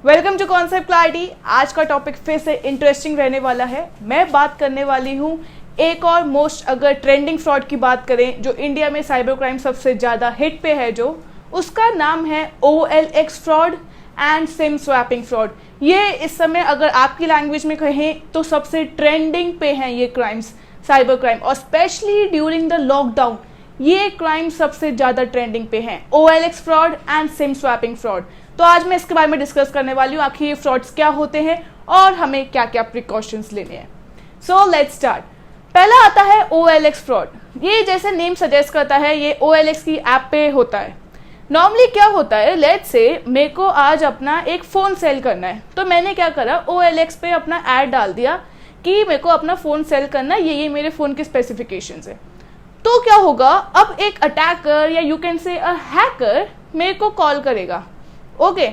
Welcome to concept clarity. आज का topic फिर से इंटरेस्टिंग रहने वाला है। मैं बात करने वाली हूँ एक और मोस्ट, अगर ट्रेंडिंग फ्रॉड की बात करें जो इंडिया में साइबर क्राइम सबसे ज़्यादा हिट पे है, जो उसका नाम है OLX fraud and SIM swapping fraud. ये इस समय अगर आपकी लैंग्वेज में कहें तो सबसे ट्रेंडिंग पे हैं ये क्राइम्स, साइबर क्राइम, और स्पेशली ड्यूरिंग द लॉकडाउन ये क्राइम सबसे ज़्यादा ट्रेंडिंग पे हैं, OLX fraud and SIM swapping fraud. तो आज मैं इसके बारे में डिस्कस करने वाली हूँ, आखिर ये फ्रॉड्स क्या होते हैं और हमें क्या क्या प्रिकॉशंस लेने हैं। So let's start. पहला आता है OLX फ्रॉड। ये जैसे नेम सजेस्ट करता है, ये OLX की ऐप पे होता है। नॉर्मली क्या होता है, लेट्स से मेरे को आज अपना एक फ़ोन सेल करना है, तो मैंने क्या करा, OLX पे अपना ऐड डाल दिया कि मेरे को अपना फ़ोन सेल करना है, ये मेरे फ़ोन के स्पेसिफिकेशंस है। तो क्या होगा, अब एक अटैकर या you can say a hacker मेरे को कॉल करेगा। ओके,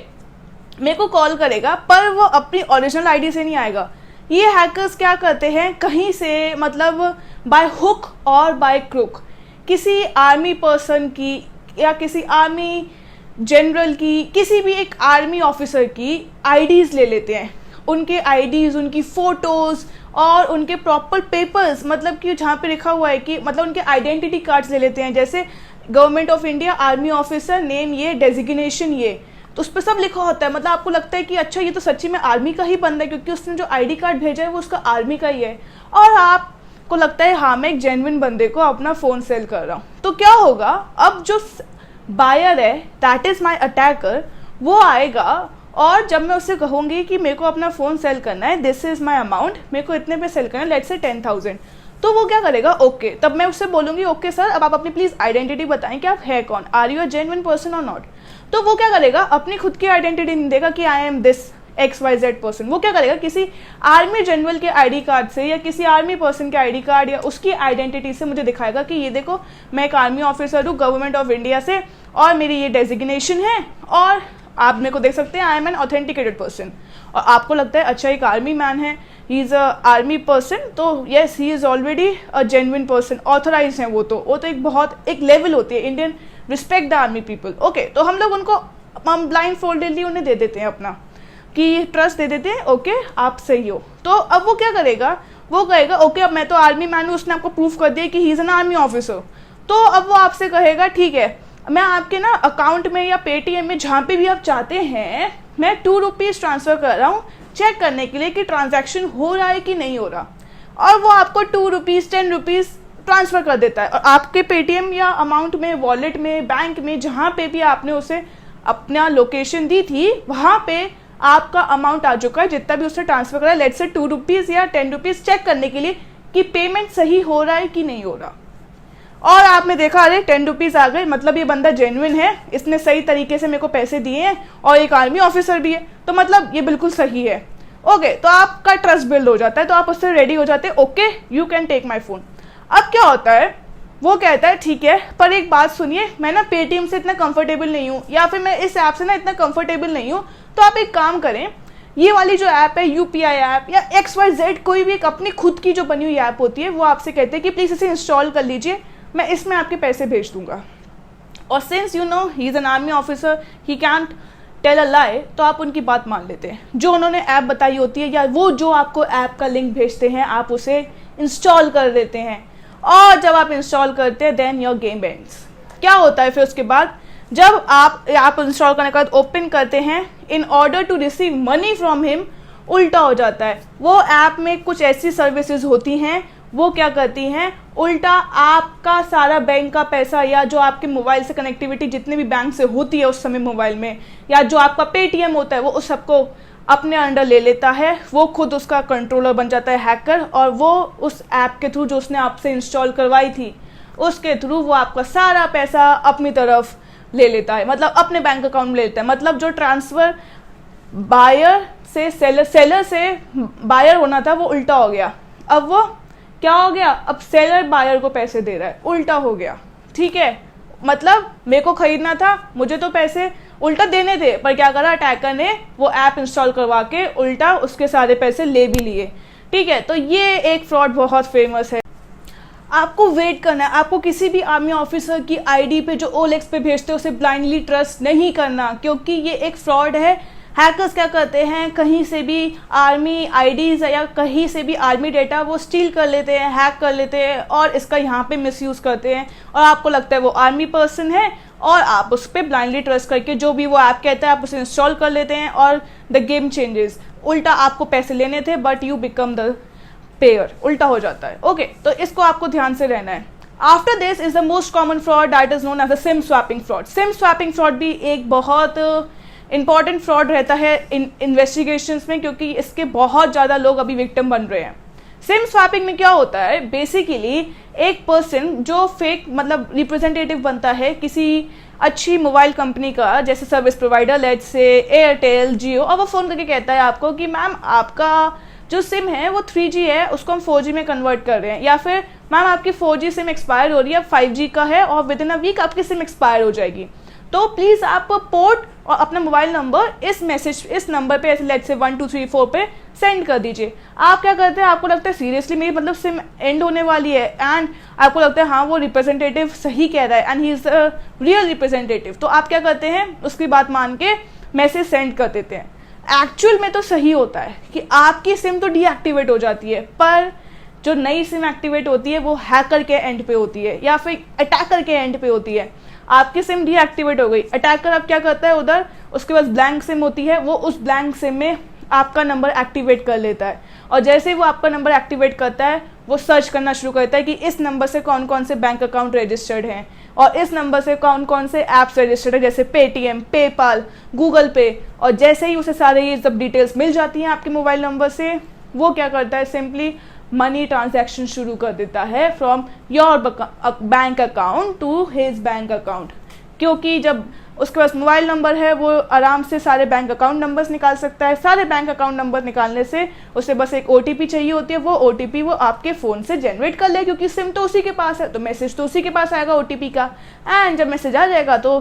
मेरे को कॉल करेगा, पर वो अपनी ओरिजिनल आईडी से नहीं आएगा। ये हैकर्स क्या करते हैं, कहीं से मतलब बाय हुक और बाय क्रुक किसी आर्मी पर्सन की या किसी आर्मी जनरल की, किसी भी एक आर्मी ऑफिसर की आईडीज़ ले लेते हैं। उनके आईडीज़, उनकी फ़ोटोज़ और उनके प्रॉपर पेपर्स, मतलब कि जहाँ पे लिखा हुआ है कि मतलब उनके आइडेंटिटी कार्ड्स ले लेते हैं। जैसे government of India army officer name ये, डेजिग्नेशन ये, तो उस पर सब लिखा होता है। मतलब आपको लगता है कि अच्छा ये तो सच्ची में आर्मी का ही बंदा है, क्योंकि उसने जो आईडी कार्ड भेजा है वो उसका आर्मी का ही है, और आपको लगता है हाँ मैं एक जेन्युइन बंदे को अपना फ़ोन सेल कर रहा हूँ। तो क्या होगा, अब जो बायर है, दैट इज़ माई अटैकर, वो आएगा और जब मैं उससे कहूँगी कि मेरे को अपना फ़ोन सेल करना है, दिस इज़ माई अमाउंट, मेरे को इतने पे सेल करना है, लेट्स से 10,000, तो वो क्या करेगा, ओके। तब मैं उससे बोलूँगी ओके सर, अब आप अपनी प्लीज़ आइडेंटिटी बताएं कि आप है कौन, are you a genuine person और नॉट। तो वो क्या करेगा, अपनी खुद की आइडेंटिटी नहीं देगा कि I am this XYZ person. वो क्या करेगा, किसी आर्मी जनरल के आईडी कार्ड से या किसी आर्मी पर्सन के आईडी कार्ड या उसकी आइडेंटिटी से मुझे दिखाएगा कि ये देखो मैं एक आर्मी ऑफिसर हूँ गवर्नमेंट ऑफ इंडिया से, और मेरी ये डेजिग्नेशन है, और आप मेरे को देख सकते हैं I am an authenticated person. और आपको लगता है अच्छा एक आर्मी मैन है, he is a army person, तो yes he is already a genuine person, authorise हैं वो तो एक बहुत एक लेवल होती है, Indian respect the army people. Okay, तो हम लोग उनको ब्लाइंड फोल्डेडली उन्हें दे देते हैं अपना कि ट्रस्ट दे देते हैं, ओके आप सही हो। तो अब वो क्या करेगा, वो कहेगा ओके अब मैं तो आर्मी मैन हूँ, उसने आपको प्रूफ कर दिया कि ही इज़ एन आर्मी ऑफिसर। तो अब वो आपसे कहेगा ठीक है, मैं आपके ना अकाउंट में या पेटीएम में जहाँ पे भी आप चाहते हैं, मैं 2 रुपीज़ ट्रांसफ़र कर रहा हूँ चेक करने के लिए कि ट्रांजैक्शन हो रहा है कि नहीं हो रहा। और वो आपको 2 रुपीज़ 10 रुपीज़ ट्रांसफ़र कर देता है, और आपके पेटीएम या अमाउंट में, वॉलेट में, बैंक में, जहाँ पे भी आपने उसे अपना लोकेशन दी थी, वहाँ पे आपका अमाउंट आ चुका है जितना भी उससे ट्रांसफ़र करा है, लेट्स से 2 रुपीज़ या 10 रुपीज़, चेक करने के लिए कि पेमेंट सही हो रहा है कि नहीं हो रहा। और आपने देखा अरे 10 रुपीज़ आ गए, मतलब ये बंदा जेन्युइन है, इसने सही तरीके से मेरे को पैसे दिए हैं और एक आर्मी ऑफिसर भी है, तो मतलब ये बिल्कुल सही है। ओके, तो आपका ट्रस्ट बिल्ड हो जाता है, तो आप उससे रेडी हो जाते हैं, okay you can take my phone. अब क्या होता है, वो कहता है ठीक है, पर एक बात सुनिए, मैं ना पेटीएम से इतना कंफर्टेबल नहीं हूँ, या फिर मैं इस ऐप से ना इतना कंफर्टेबल नहीं हूँ, तो आप एक काम करें, ये वाली जो ऐप है UPI ऐप या XYZ कोई भी एक अपनी खुद की जो बनी हुई ऐप होती है, वो आपसे कहते हैं कि प्लीज़ इसे इंस्टॉल कर लीजिए, मैं इसमें आपके पैसे भेज दूंगा। और since you know he is an army officer, he can't tell a lie, तो आप उनकी बात मान लेते हैं। जो उन्होंने ऐप बताई होती है या वो जो आपको ऐप का लिंक भेजते हैं, आप उसे इंस्टॉल कर देते हैं, और जब आप इंस्टॉल करते हैं देन योर गेम एंड्स। क्या होता है फिर उसके बाद, जब आप इंस्टॉल करने के बाद ओपन करते हैं, in order to receive money from him, उल्टा हो जाता है। वो ऐप में कुछ ऐसी सर्विसेज होती हैं, वो क्या करती हैं, उल्टा आपका सारा बैंक का पैसा या जो आपके मोबाइल से कनेक्टिविटी जितने भी बैंक से होती है उस समय मोबाइल में, या जो आपका पेटीएम होता है, वो उस सबको अपने अंडर ले लेता है। वो खुद उसका कंट्रोलर बन जाता है हैकर, और वो उस ऐप के थ्रू जो उसने आपसे इंस्टॉल करवाई थी उसके थ्रू वो आपका सारा पैसा अपनी तरफ ले लेता है, मतलब अपने बैंक अकाउंट में ले लेता है। मतलब जो ट्रांसफ़र बायर से सेलर से बायर होना था वो उल्टा हो गया। अब वो क्या हो गया, अब सेलर बायर को पैसे दे रहा है, उल्टा हो गया। ठीक है, मतलब मेरे को खरीदना था, मुझे तो पैसे उल्टा देने थे, पर क्या करा अटैकर ने, वो ऐप इंस्टॉल करवा के उल्टा उसके सारे पैसे ले भी लिए। ठीक है, तो ये एक फ्रॉड बहुत फेमस है। आपको वेट करना है, आपको किसी भी आर्मी ऑफिसर की आईडी पे जो OLX पे भेजते हैं उसे ब्लाइंडली ट्रस्ट नहीं करना, क्योंकि ये एक फ्रॉड है। हैकर्स क्या करते हैं, कहीं से भी आर्मी आईडीज़ या कहीं से भी आर्मी डेटा वो स्टील कर लेते हैं, हैक कर लेते हैं और इसका यहाँ पे मिसयूज़ करते हैं। और आपको लगता है वो आर्मी पर्सन है और आप उस पर ब्लाइंडली ट्रस्ट करके जो भी वो ऐप कहता है आप उसे इंस्टॉल कर लेते हैं और द गेम चेंजेस। उल्टा आपको पैसे लेने थे but you become the pair, उल्टा हो जाता है। ओके, तो इसको आपको ध्यान से रहना है। After this is the most common fraud that is known as the SIM swapping fraud. SIM swapping fraud भी एक बहुत इंपॉर्टेंट फ्रॉड रहता है इन्वेस्टिगेशंस में, क्योंकि इसके बहुत ज़्यादा लोग अभी विक्टिम बन रहे हैं। सिम स्वैपिंग में क्या होता है, बेसिकली एक पर्सन जो फेक मतलब रिप्रेजेंटेटिव बनता है किसी अच्छी मोबाइल कंपनी का, जैसे service provider let's say Airtel, Jio, और वो फ़ोन करके कहता है आपको कि मैम आपका जो सिम है वो 3G है, उसको हम 4G में कन्वर्ट कर रहे हैं, या फिर मैम आपकी 4G सिम एक्सपायर हो रही है, 5G का है और विद इन अ वीक आपकी सिम एक्सपायर हो जाएगी। तो प्लीज़ आप पोर्ट और अपना मोबाइल नंबर इस नंबर पे ऐसे लेट्स से 1 2 3 4 पे सेंड कर दीजिए। आप क्या करते हैं, आपको लगता है सीरियसली मेरी मतलब सिम एंड होने वाली है, एंड आपको लगता है हाँ वो रिप्रेजेंटेटिव सही कह रहा है and he is a real representative, तो आप क्या करते हैं उसकी बात मान के मैसेज सेंड कर देते हैं। एक्चुअल में तो सही होता है कि आपकी सिम तो डीएक्टिवेट हो जाती है, पर जो नई सिम एक्टिवेट होती है वो हैकर के एंड पे होती है या फिर अटैकर के एंड पे होती है। आपकी सिम डीएक्टिवेट हो गई, अटैकर अब क्या करता है उधर उसके पास ब्लैंक सिम होती है, वो उस ब्लैंक सिम में आपका नंबर एक्टिवेट कर लेता है, और जैसे ही वो आपका नंबर एक्टिवेट करता है वो सर्च करना शुरू करता है कि इस नंबर से कौन कौन से बैंक अकाउंट रजिस्टर्ड हैं और इस नंबर से कौन कौन से ऐप्स रजिस्टर्ड है, जैसे पेटीएम, पेपाल, गूगल पे। और जैसे ही उसे सारे ये सब डिटेल्स मिल जाती हैं आपके मोबाइल नंबर से, वो क्या करता है सिंपली मनी ट्रांजैक्शन शुरू कर देता है from your bank account to his bank account. क्योंकि जब उसके पास मोबाइल नंबर है वो आराम से सारे बैंक अकाउंट नंबर्स निकाल सकता है। सारे बैंक अकाउंट नंबर निकालने से उसे बस एक OTP चाहिए होती है, वो OTP वो आपके फ़ोन से जनरेट कर ले, क्योंकि सिम तो उसी के पास है, तो मैसेज तो उसी के पास आएगा OTP का, एंड जब मैसेज आ जाएगा तो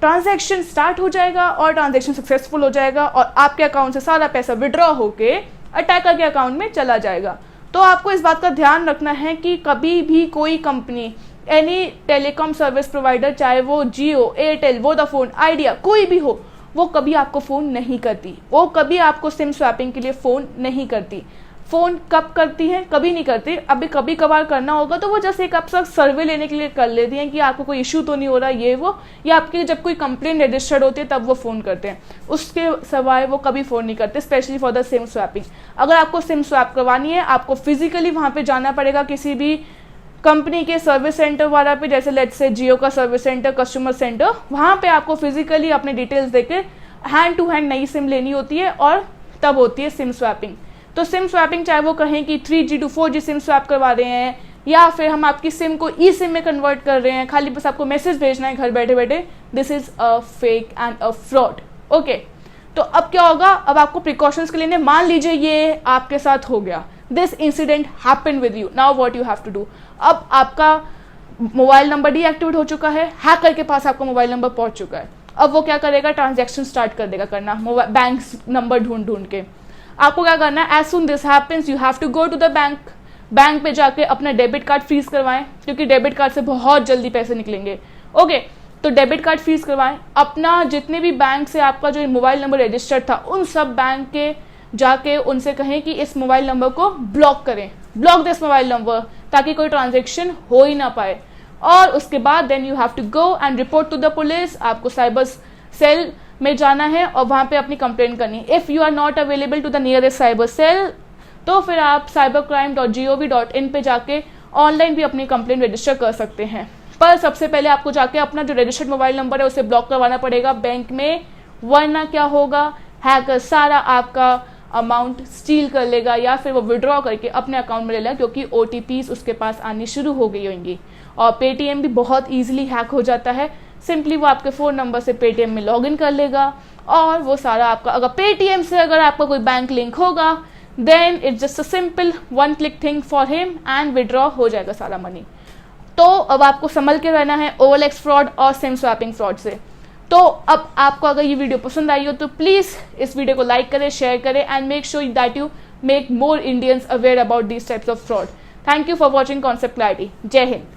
ट्रांजैक्शन स्टार्ट हो जाएगा और ट्रांजैक्शन सक्सेसफुल हो जाएगा और आपके अकाउंट से सारा पैसा विड्रॉ होके अटैकर के अकाउंट में चला जाएगा। तो आपको इस बात का ध्यान रखना है कि कभी भी कोई company, any telecom service provider, चाहे वो जियो, एयरटेल, वोडाफोन, आइडिया, कोई भी हो, वो कभी आपको फ़ोन नहीं करती, वो कभी आपको सिम स्वैपिंग के लिए फ़ोन नहीं करती। फ़ोन कब करती है, कभी नहीं करती। अभी कभी कभार करना होगा तो वो जैसे एक आपका सर्वे लेने के लिए कर लेती हैं कि आपको कोई इशू तो नहीं हो रहा ये वो, या आपकी जब कोई कंप्लेंट रजिस्टर्ड होती है तब वो फ़ोन करते हैं, उसके सिवाय वो कभी फ़ोन नहीं करते, specially for the SIM swapping. अगर आपको सिम स्वैप करवानी है आपको फिजिकली वहाँ पर जाना पड़ेगा किसी भी कंपनी के सर्विस सेंटर वाला पे, जैसे लेट्स से जियो का सर्विस सेंटर, कस्टमर सेंटर, वहाँ पे आपको फिजिकली अपने डिटेल्स देके हैंड टू हैंड नई सिम लेनी होती है और तब होती है सिम स्वैपिंग। तो सिम स्वैपिंग चाहे वो कहें कि 3G to 4G SIM swap करवा रहे हैं या फिर हम आपकी सिम को ई सिम में कन्वर्ट कर रहे हैं, खाली बस आपको मैसेज भेजना है घर बैठे बैठे, this is a fake and a fraud. Okay, तो अब क्या होगा, अब आपको प्रिकॉशंस के लिए, मान लीजिए ये आपके साथ हो गया, this incident happen with you, now what you have to do. अब आपका मोबाइल नंबर डीएक्टिवेट हो चुका है, हैकर के पास आपका मोबाइल नंबर पहुंच चुका है। अब वो क्या करेगा, ट्रांजैक्शन स्टार्ट कर देगा करना बैंक नंबर ढूंढ ढूंढ के। आपको क्या करना है, as soon this happens you have to go to the bank पे जाके अपना डेबिट कार्ड फ्रीज करवाएं, क्योंकि डेबिट कार्ड से बहुत जल्दी पैसे निकलेंगे। ओके, तो डेबिट कार्ड फ्रीज करवाएं, अपना जितने भी बैंक से आपका जो मोबाइल नंबर रजिस्टर्ड था उन सब बैंक के जाके उनसे कहें कि इस मोबाइल नंबर को ब्लॉक करें, ब्लॉक दिस मोबाइल नंबर, ताकि कोई ट्रांजैक्शन हो ही ना पाए। और उसके बाद then you have to go and report to the police, आपको साइबर सेल में जाना है और वहाँ पे अपनी कंप्लेंट करनी है। If you are not available to the nearest cyber cell, तो फिर आप cybercrime.gov.in पे जाके ऑनलाइन भी अपनी कंप्लेंट रजिस्टर कर सकते हैं। पर सबसे पहले आपको जाके अपना जो रजिस्टर्ड मोबाइल नंबर है उसे ब्लॉक करवाना पड़ेगा बैंक में, वरना क्या होगा, हैकर सारा आपका अमाउंट स्टील कर लेगा या फिर वो विड्रॉ करके अपने अकाउंट में ले लेगा, क्योंकि OTPs उसके पास आनी शुरू हो गई होंगी। और पेटीएम भी बहुत ईजिली हैक हो जाता है, सिंपली वो आपके फ़ोन नंबर से पेटीएम में लॉगिन कर लेगा और वो सारा आपका, अगर पेटीएम से अगर आपका कोई बैंक लिंक होगा then it's just a simple 1 click thing for him and withdraw हो जाएगा सारा मनी। तो अब आपको संभल के रहना है OLX फ्रॉड और सिम स्वैपिंग फ्रॉड से। तो अब आपको अगर ये वीडियो पसंद आई हो तो प्लीज़ इस वीडियो को लाइक करें, शेयर करें and make sure that you make more Indians aware about these types of fraud. Thank you for watching concept clarity. जय हिंद।